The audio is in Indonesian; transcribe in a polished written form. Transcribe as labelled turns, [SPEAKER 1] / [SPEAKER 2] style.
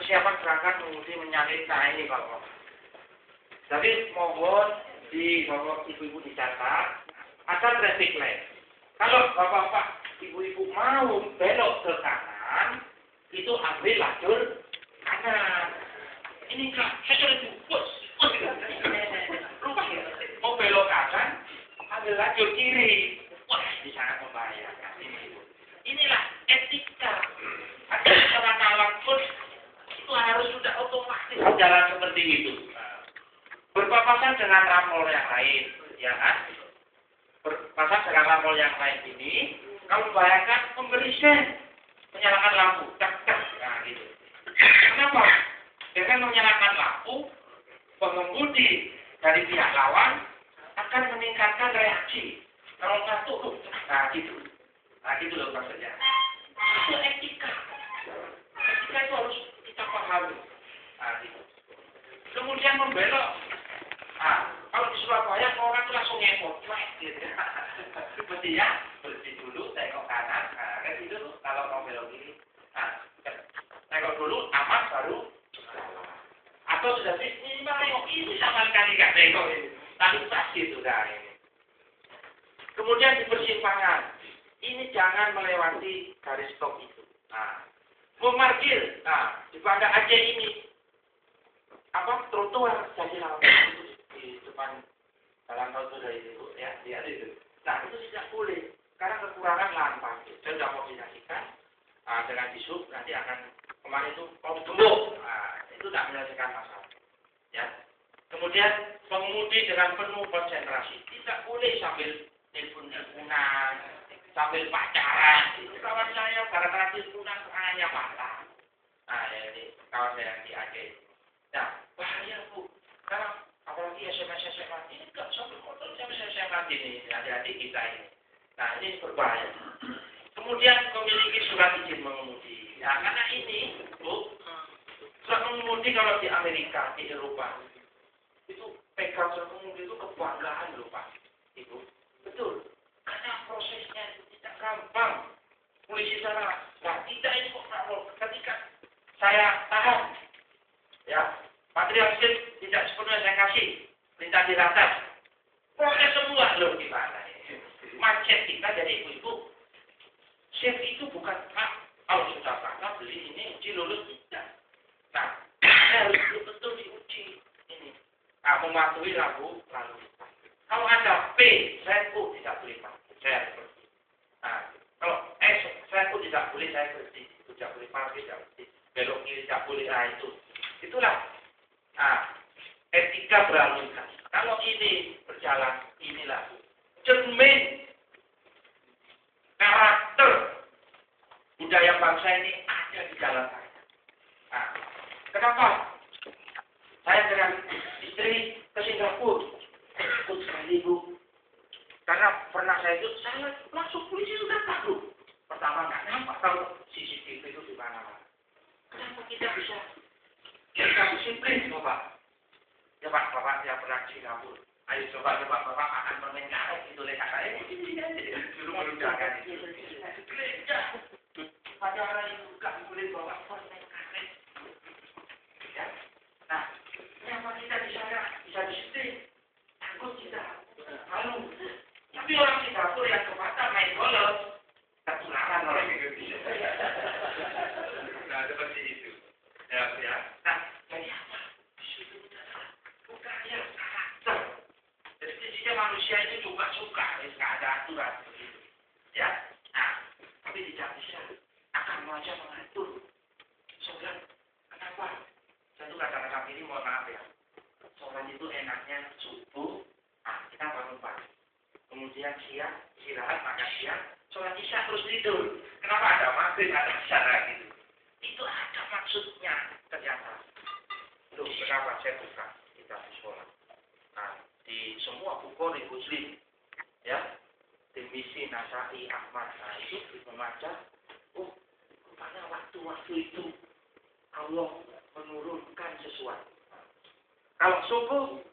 [SPEAKER 1] persiapan berangkat mengundi menyalin. Nah ini Bapak. Jadi mohon di Bapak Ibu-Ibu dicatat ada traffic light. Kalau Bapak Ibu-Ibu mau belok ke kanan, itu ambil lajur kanan. Ini Kak, saya sudah bus. Mau belok kanan, ambil lajur kiri. Wah, ini sangat membahayakan. Inilah etika. Ada secara alam pun itu harus sudah otomatis jalan seperti itu. Berpapasan dengan ramol yang lain, ya kan? Berpapasan dengan ramol yang lain ini, kalau bayangkan memberi sen, menyalakan lampu, tak, nah gitu. Kenapa? Dengan menyalakan lampu, pengemudi dari pihak lawan akan meningkatkan reaksi. Kalau ngantuk, nah gitu loh maksudnya. Itu etika. Etika itu harus kita pahami. Nah, gitu. Kemudian membelok. Nah, kalau di Surabaya orang itu langsung ngepot, gitu. Mestinya berhenti dulu, tengok kanan, nah, kayak gitu loh. Kalau mau belok kiri, nah, tengok dulu, aman baru. Atau sudah minimal tengok ini sama sekali nggak tengok ini. Lalu pasti sudah ini. Kemudian di persimpangan, ini jangan melewati garis stop itu. Nah, memarkir, nah di Banda Aceh ini, trotoar jadi lampu di depan jalan tol itu dari itu, ya, lihat itu. Nah itu tidak boleh, karena kekurangan lahan parkir. Saya sudah koordinasikan dengan Disub, nanti akan kemarin itu mau gembok, nah itu tidak menyelesaikan masalah. Ya. Kemudian pengemudi dengan penuh konsentrasi, tidak boleh sambil telepon-teleponan, sambil pacaran. Itu kawan saya gara-gara teleponan tangannya patah. Nah ini kawan saya yang di Aceh. Nah bahaya Bu, karena apalagi SMS ini enggak sambil motor SMS ini, hati-hati kita ini. Nah ini berbahaya. Kemudian memiliki surat izin mengemudi. Nah karena ini Bu, surat mengemudi kalau di Amerika, di Eropa, itu pegang surat mengemudi itu kebanggaan loh Pak, Ibu. Betul, karena prosesnya itu tidak gampang. Polisi sana, nah kita ini kok ketika saya tahan, ya, material sip tidak sepenuhnya saya kasih, minta dirata. Proses semua loh gimana ini? Macet kita jadi ibu-ibu. Sip itu bukan hak. Kalau sudah pernah beli ini uji lulus tidak. Nah, harus betul-betul diuji ini. Nah, mematuhi lalu lintas. Kalau ada P, saya pun tidak boleh pakai. Saya seperti. Nah, kalau S, saya pun tidak boleh, saya berhenti. Tidak boleh parkir, tidak boleh belok kiri, tidak boleh. Nah, itu. Itulah. Nah, etika berlalu lintas. Kalau ini berjalan, inilah cermin karakter budaya bangsa ini ada di jalan saya. Nah, kenapa? Saya dengan istri ke Singapura. Takut sekali Bu, karena pernah saya itu langsung polisi sudah tahu. Pertama nggak nampak kalau CCTV itu di mana. Kenapa kita bisa? Kita disiplin Bapak. Ya Pak, Bapak yang pernah ke Singapura. Ayo coba Bapak akan permen karet itu lekat saya. Dulu belum jangan itu. Gereja. Pada orang itu nggak boleh bawa permen karet. Ya. Nah, kenapa kita bisa disiplin? Takut kita malu. Tapi orang Singapura yang ke pasar main golf, ketularan orang Indonesia. Nah, seperti itu. Ya. Nah, jadi apa? Disitu budaya karakter. Jadi intinya manusia itu juga suka, nggak ada aturan begitu. Ya. Nah, tapi tidak bisa akan saja mengatur. Soalnya, kenapa? Saya tuh kadang-kadang ini mohon maaf ya. Sholat itu enaknya subuh, kita bangun pagi. Kemudian siang, istirahat, makan siang, sholat isya terus tidur. Kenapa ada maghrib, ada isya gitu? Itu ada maksudnya ternyata. Loh, kenapa saya buka kita sholat? Nah, di semua buku Muslim, ya, di misi Nasai Ahmad, nah itu membaca, rupanya waktu-waktu itu Allah menurunkan sesuatu. Kalau subuh